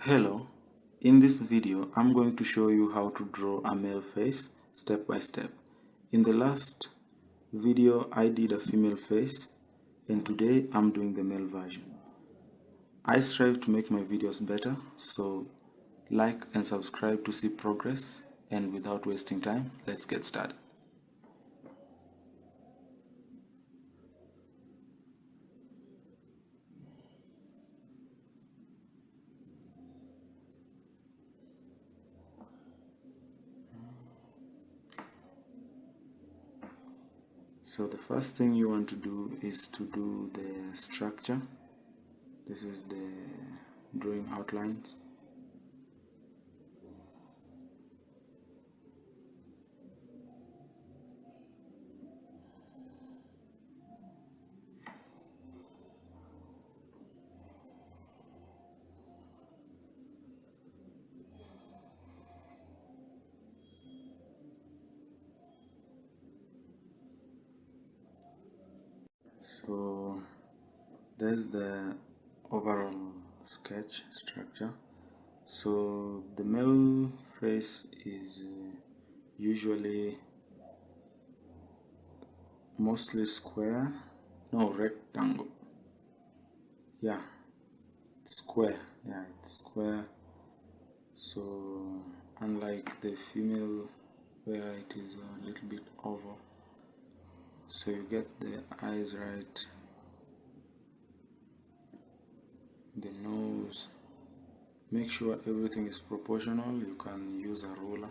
Hello, in this video I'm going to show you how to draw a male face step by step. In the last video I did a female face and today I'm doing the male version. I strive to make my videos better, so like and subscribe to see progress, and without wasting time, let's get started. So the first thing you want to do is to do the structure. This is the drawing outlines. So there's the overall sketch structure. So the male face is usually mostly square, no, rectangle. Yeah, square. Yeah, it's square. So unlike the female where it is a little bit oval. So you get the eyes right, the nose. Make sure everything is proportional. You can use a ruler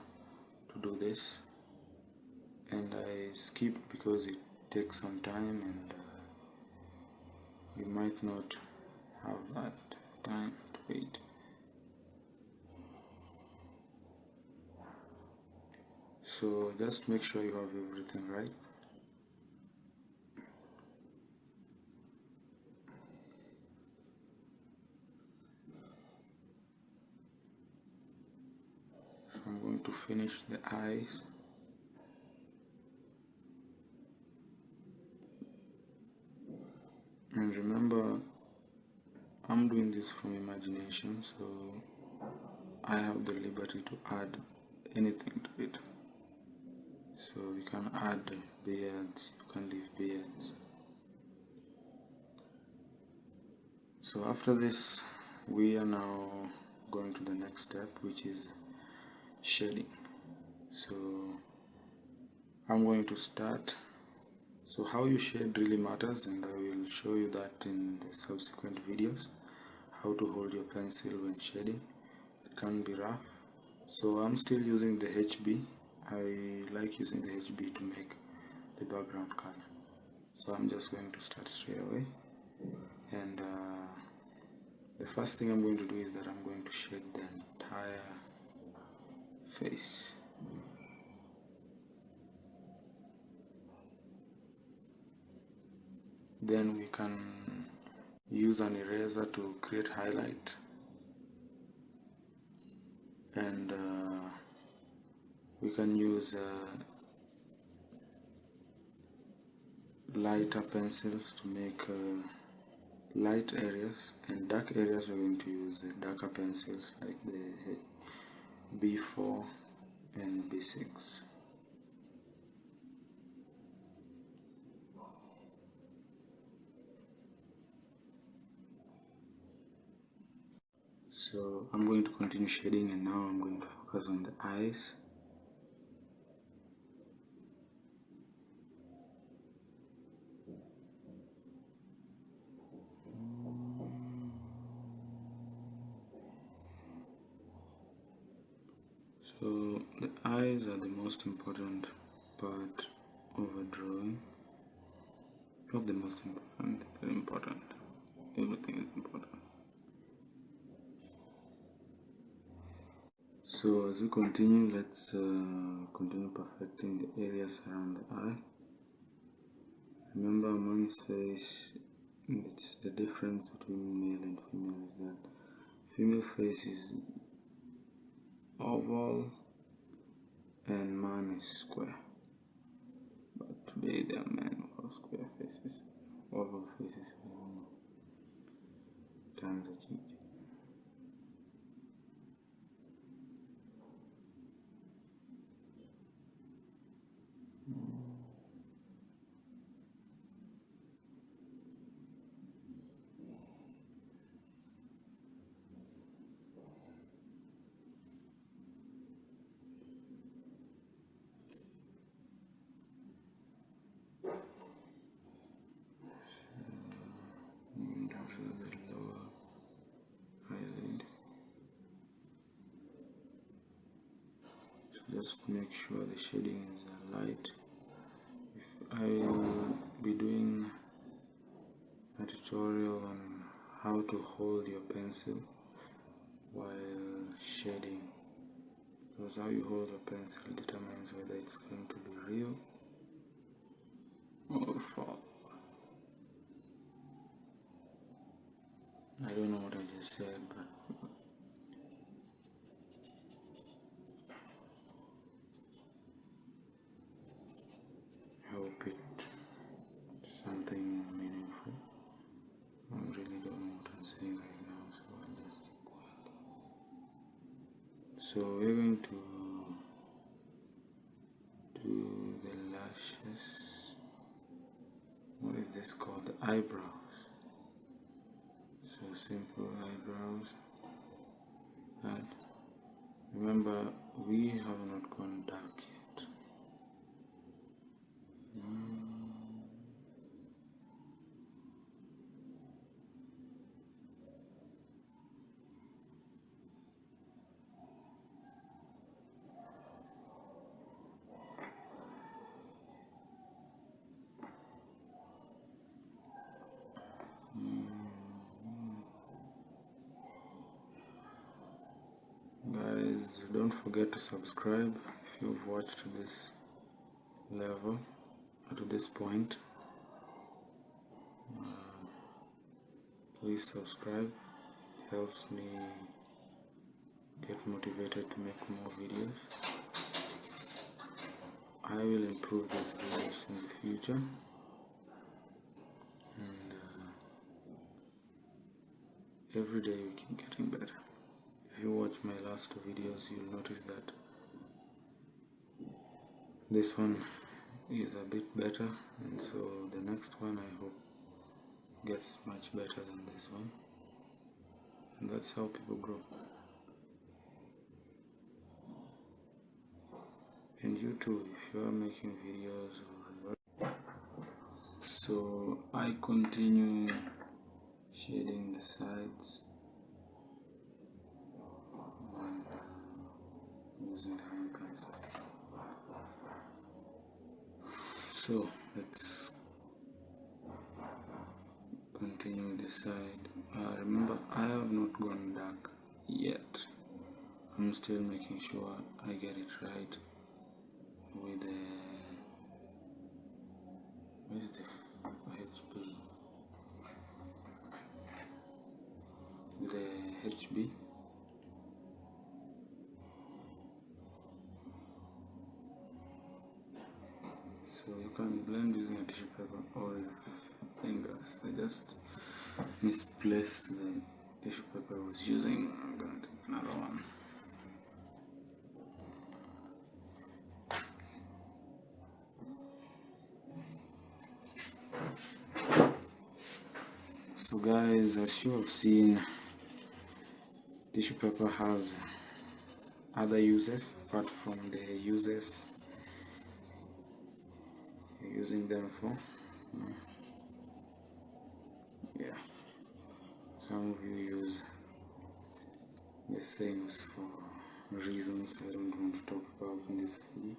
to do this, and I skipped because it takes some time and you might not have that time to wait. So just make sure you have everything right. So I'm going to finish the eyes. And remember, I'm doing this from imagination, so I have the liberty to add anything to it. So you can add beards, you can leave beards. So after this, we are now going to the next step, which is shading. So I'm going to start. So how you shade really matters, and I will show you that in the subsequent videos. How to hold your pencil when shading. It can be rough. So I'm still using the HB. I like using the HB to make the background color. So I'm just going to start straight away. And the first thing I'm going to do is that I'm going to shade the entire face. Then we can use an eraser to create highlight, and we can use lighter pencils to make light areas, and dark areas we're going to use darker pencils like the B4 and B6. So I'm going to continue shading, and now I'm going to focus on the eyes. So the eyes are the most important part of a drawing. Not the most important, very important. Everything is important. So as we continue, let's continue perfecting the areas around the eye. Remember, man's face, it's the difference between male and female is that female face is oval and man is square. But today there are men who have square faces, oval faces. Times are changing. just make sure the shading is light. I'll be doing a tutorial on how to hold your pencil while shading, because how you hold your pencil determines whether it's going to be real or false. I don't know what I just said, but I hope it's something meaningful. I really don't know what I'm saying right now, so I'll just keep quiet. So we're going to do the lashes. What is this called? The eyebrows. So simple eyebrows. And remember, we have not gone dark yet. Guys, don't forget to subscribe if you've watched to this level or to this point. Please subscribe, helps me get motivated to make more videos. I will improve these videos in the future, and every day we keep getting better. If you watch my last two videos, you'll notice that this one is a bit better, and so the next one I hope gets much better than this one, and that's how people grow. And you too, if you are making videos or so I continue shading the sides and using the hand pencil. So let's continue this side. Remember, I have not gone dark yet. I'm still making sure I get it right with the where's the HB? With the HB. So you can blend using a tissue paper or your fingers. I just misplaced the tissue paper I was using. I'm gonna take another one. So guys, as you have seen, tissue paper has other uses apart from the uses you're using them for. Yeah, some of you use these things for reasons I don't want to talk about in this video.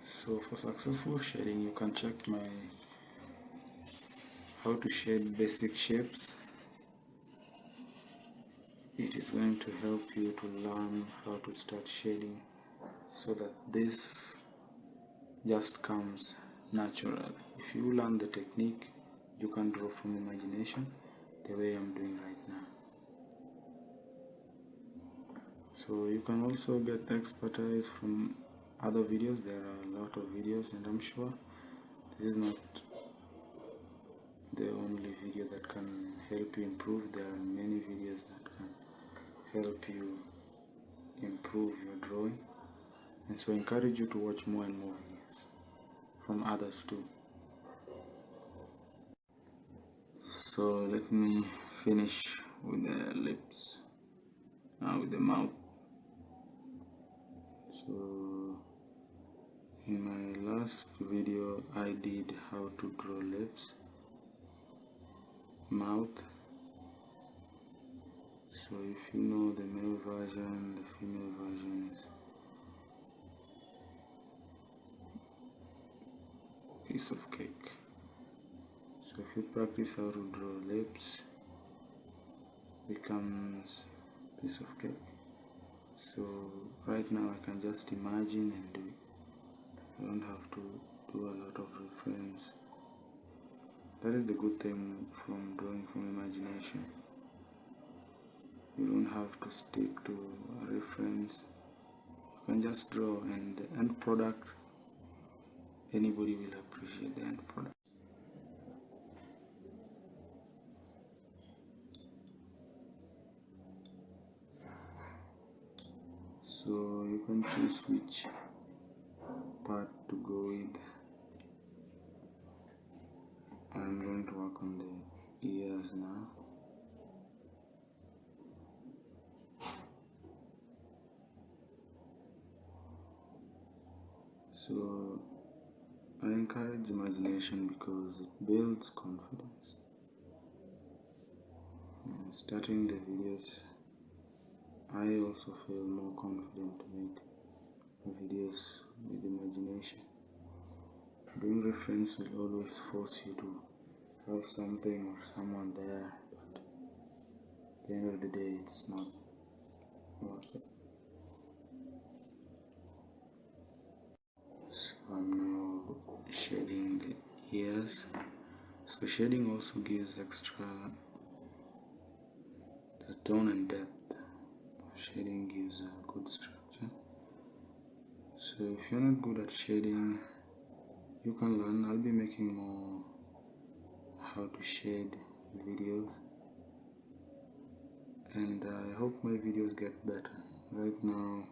So for successful shading, you can check my how to shade basic shapes. It is going to help you to learn how to start shading so that this just comes natural. If you learn the technique, you can draw from imagination the way I'm doing right now. So you can also get expertise from other videos. There are a lot of videos, and I'm sure this is not the only video that can help you improve. There are many videos that can help you improve your drawing, and so I encourage you to watch more and more videos from others too. So let me finish with the lips, now with the mouth. So In my last video I did how to draw lips, mouth. So if you know the male version, the female version is piece of cake. So if you practice how to draw lips, becomes piece of cake. So right now I can just imagine and do it. I don't have to do a lot of reference. That is the good thing from drawing from imagination. You don't have to stick to a reference. You can just draw, and the end product, anybody will appreciate the end product. So you can choose which part to go with. I'm going to work on the ears now. So I encourage imagination because it builds confidence. And starting the videos, I also feel more confident to make videos with imagination. Doing reference will always force you to have something or someone there, but at the end of the day it's not worth it. So I'm now shading the ears. So shading also gives extra, the tone and depth of shading gives a good structure. So if you're not good at shading, you can learn. I'll be making more how to shade videos, and I hope my videos get better. Right now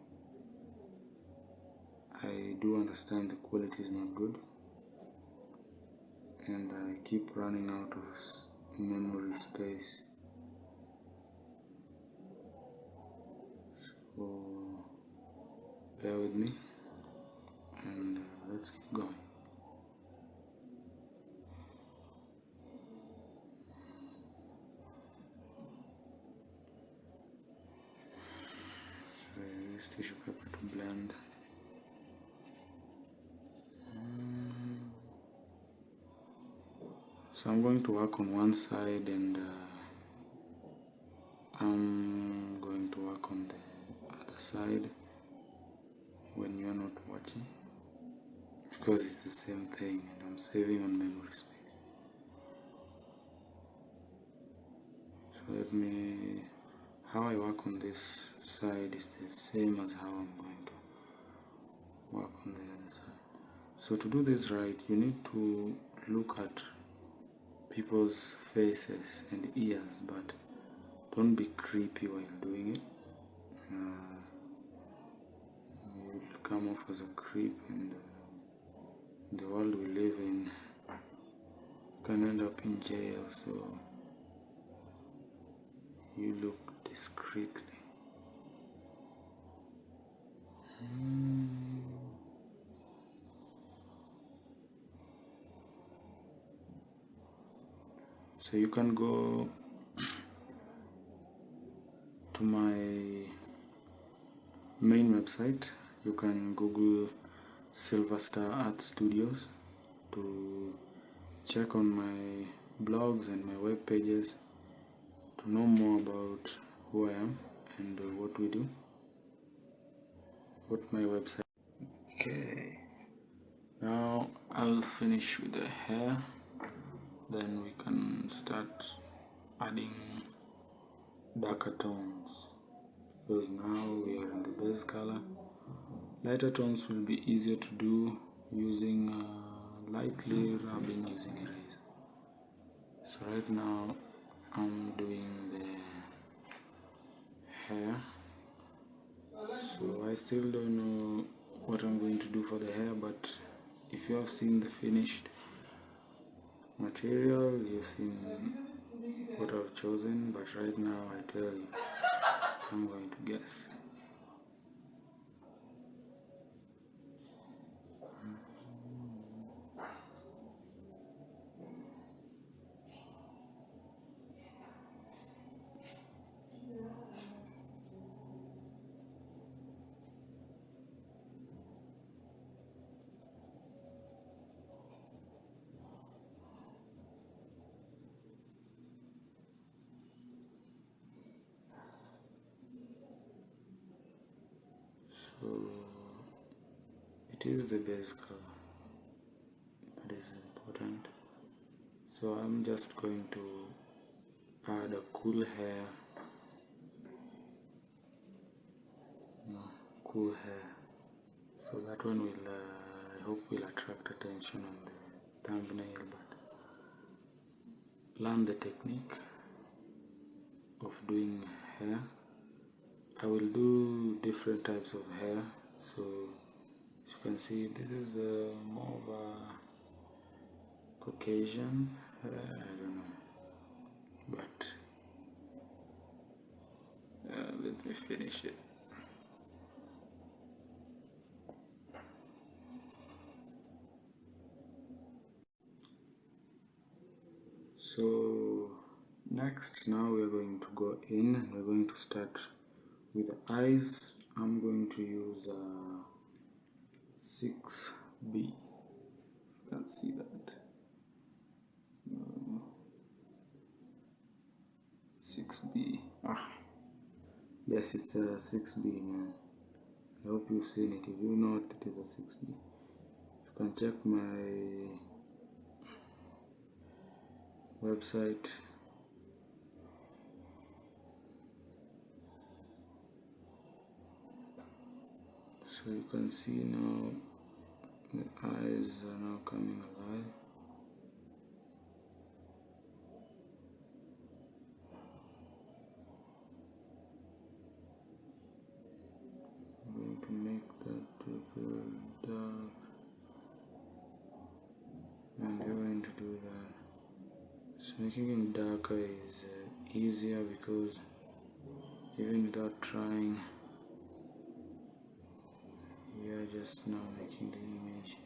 I do understand the quality is not good, and I keep running out of memory space. So bear with me, and let's keep going. So I use tissue paper to blend. So I'm going to work on one side, and I'm going to work on the other side when you're not watching, because it's the same thing and I'm saving on memory space. So how I work on this side is the same as how I'm going to work on the other side. So to do this right, you need to look at people's faces and ears, but don't be creepy while doing it. You'll come off as a creep, and the world we live in, you can end up in jail. So you look discreetly. So you can go to my main website. You can Google Silver Star Art Studios to check on my blogs and my web pages to know more about who I am and what we do. What my website. Okay, now I'll finish with the hair, then we can start adding darker tones, because now we are in the base color. Lighter tones will be easier to do using lightly rubbing using eraser. So right now I'm doing the hair. So I still don't know what I'm going to do for the hair, but if you have seen the finished material, you've seen what I've chosen. But right now I tell you, I'm going to guess. So it is the base color that is important. So I'm just going to add a cool hair, so that one will I hope will attract attention on the thumbnail, but learn the technique of doing hair. I will do different types of hair. So as you can see, this is more of a Caucasian hair, I don't know, but let me finish it. So next, now we are going to go in and we're going to start with the eyes. I'm going to use 6B. You can see that. 6B. Yes, it's a 6B, man. I hope you've seen it. If you not, it is a 6B. You can check my website. So you can see now the eyes are now coming alive. I'm going to make that pupil dark, and we're going to do that. So making it darker is easier because even without trying, we are just now making the image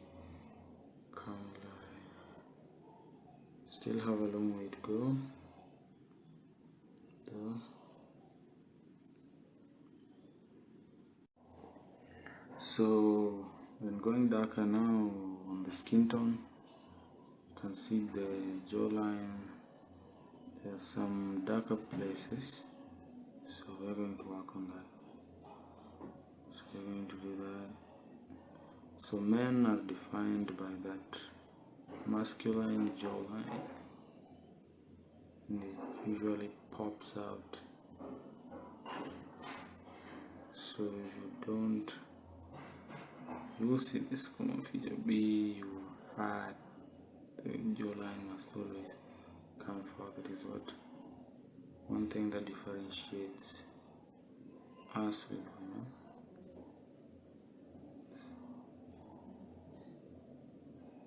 come alive. Still have a long way to go though. So when going darker now on the skin tone, you can see the jawline. There are some darker places, so we're going to work on that. So we're going to do that. So men are defined by that masculine jawline, and it usually pops out. So if you don't, you will see this common feature. Be you fat, the jawline must always come forward. That is what one thing that differentiates us with women.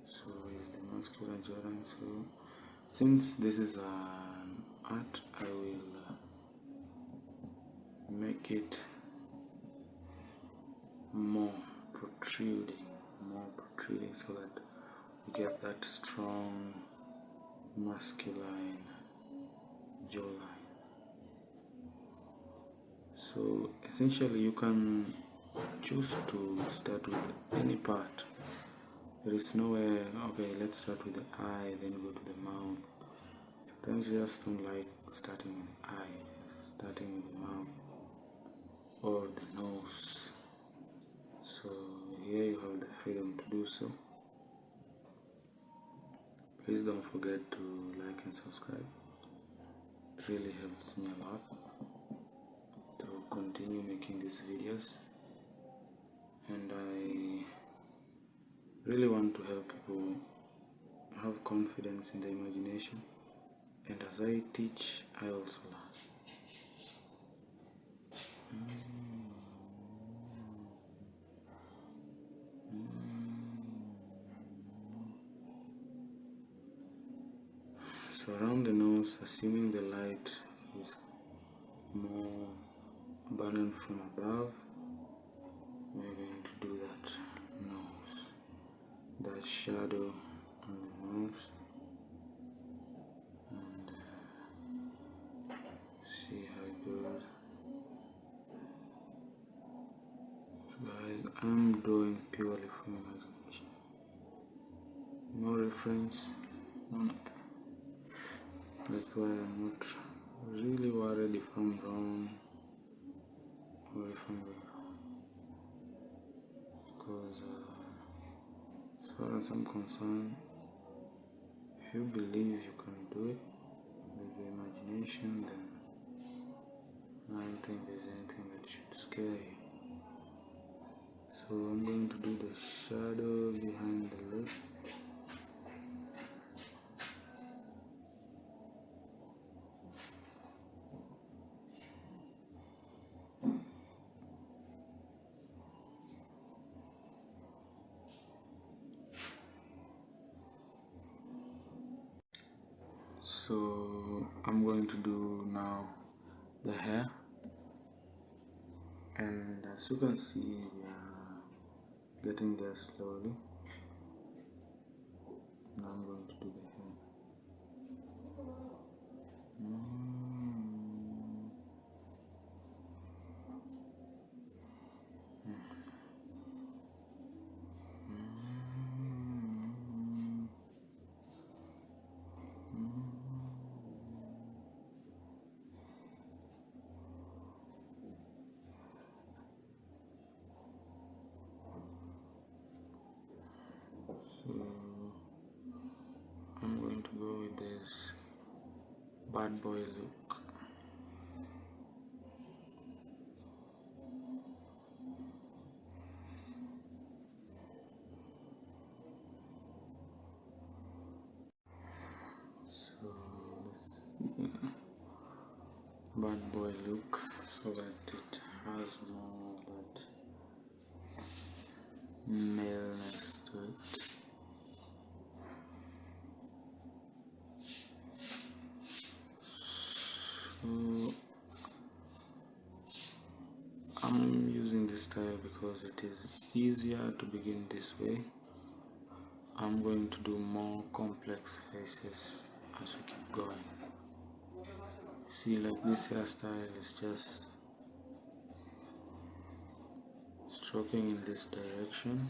So is the masculine jawline. So since this is an art, I will make it more protruding, so that we get that strong masculine jawline. So essentially you can choose to start with any part. There is nowhere, okay, let's start with the eye, then go to the mouth. Sometimes you just don't like starting with the eye, starting with the mouth or the nose. So here you have the freedom to do so. Please don't forget to like and subscribe. It really helps me a lot to continue making these videos, and I really want to help people have confidence in their imagination, and as I teach, I also learn. So around the nose, assuming the light is more abundant from above, we're going to do that nose, that shadow on the nose, and see how it goes. So guys, I'm doing purely from imagination, no reference, no nothing. That's why I'm not really worried if I'm wrong or if I'm wrong. because as far as I'm concerned, if you believe you can do it with the imagination, then I don't think there's anything that should scare you. So I'm going to do the shadow behind the lip. So I'm going to do now the hair, and as you can see, we are getting there slowly. Now I'm going to do the hair. So I'm going to go with this bad boy look. So this bad boy look, so that it has more of that maleness to it. So I'm using this style because it is easier to begin this way. I'm going to do more complex faces as we keep going. See, like this hairstyle is just stroking in this direction.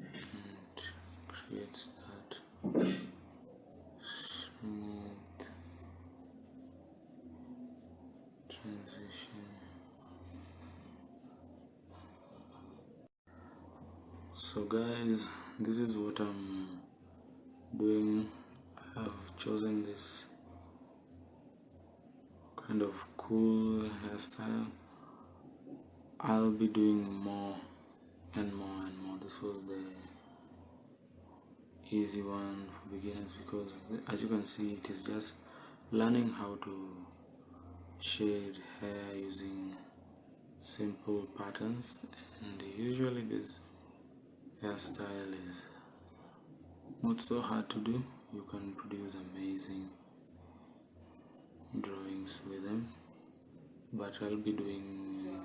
And creates that smooth transition. So guys, this is what I'm doing. I've chosen this kind of cool hairstyle. I'll be doing more and more and more. This was the easy one for beginners because as you can see, it is just learning how to shade hair using simple patterns, and usually this hairstyle is not so hard to do. You can produce amazing drawings with them, but I'll be doing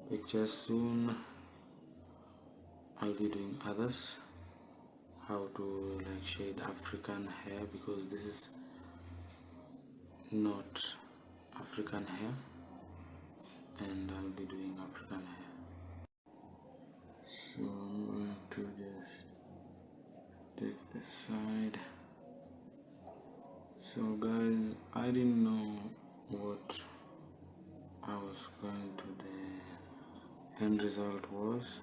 pictures soon. I'll be doing others, how to like shade African hair, because this is not African hair, and I'll be doing African hair. So I'm going to just take this side. So guys, I didn't know what I was going to the end result was.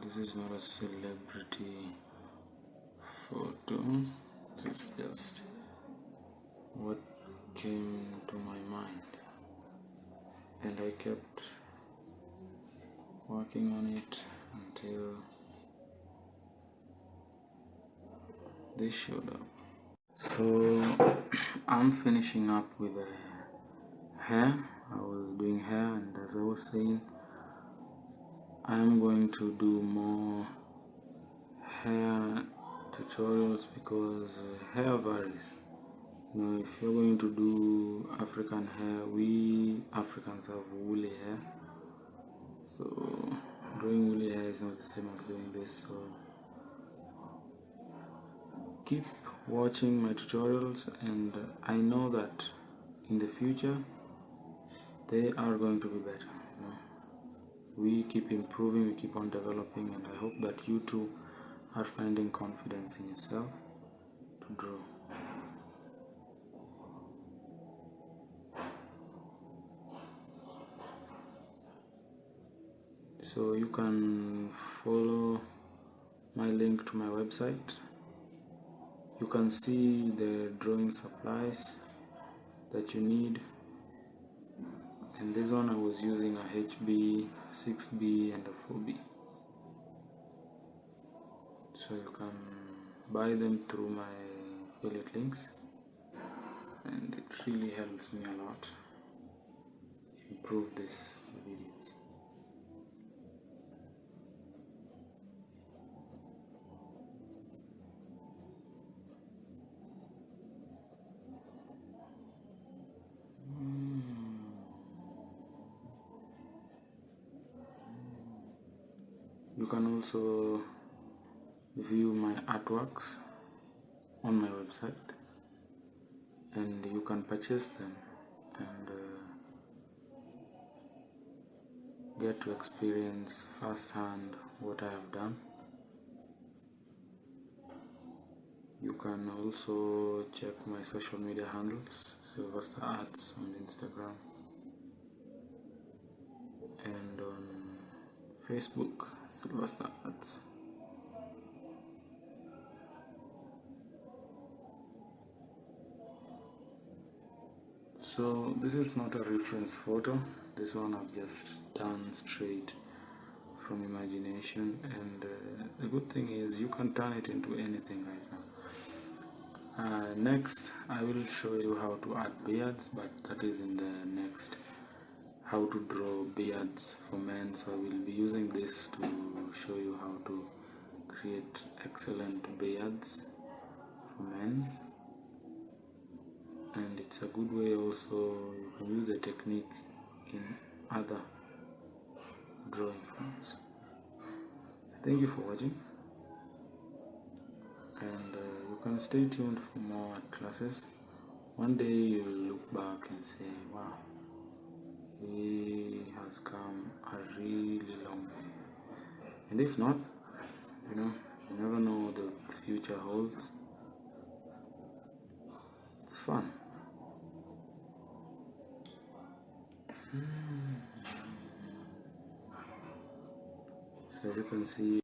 This is not a celebrity photo, it's just what came to my mind, and I kept working on it until this showed up. So I'm finishing up with the hair. I was doing hair, and as I was saying, I'm going to do more hair tutorials because hair varies. You know, if you're going to do African hair, we Africans have woolly hair, so doing woolly hair is not the same as doing this. So keep watching my tutorials, and I know that in the future they are going to be better. You know, we keep improving, we keep on developing, and I hope that you too are finding confidence in yourself to draw. So you can follow my link to my website. You can see the drawing supplies that you need. And this one I was using a HB, 6B and a 4B. So you can buy them through my affiliate links, and it really helps me a lot improve this videos. You can also view my artworks on my website, and you can purchase them and get to experience firsthand what I have done. You can also check my social media handles, Sylvester Arts on Instagram and on Facebook, Sylvester Arts. So this is not a reference photo, this one I've just done straight from imagination, and the good thing is you can turn it into anything right now. Next I will show you how to add beards, but that is in the next how to draw beards for men. So I will be using this to show you how to create excellent beards for men, and it's a good way also. You can use the technique in other drawing forms. Thank you for watching, and you can stay tuned for more classes. One day you'll look back and say, wow, he has come a really long way. And if not, you never know what the future holds. It's fun. So as you can see,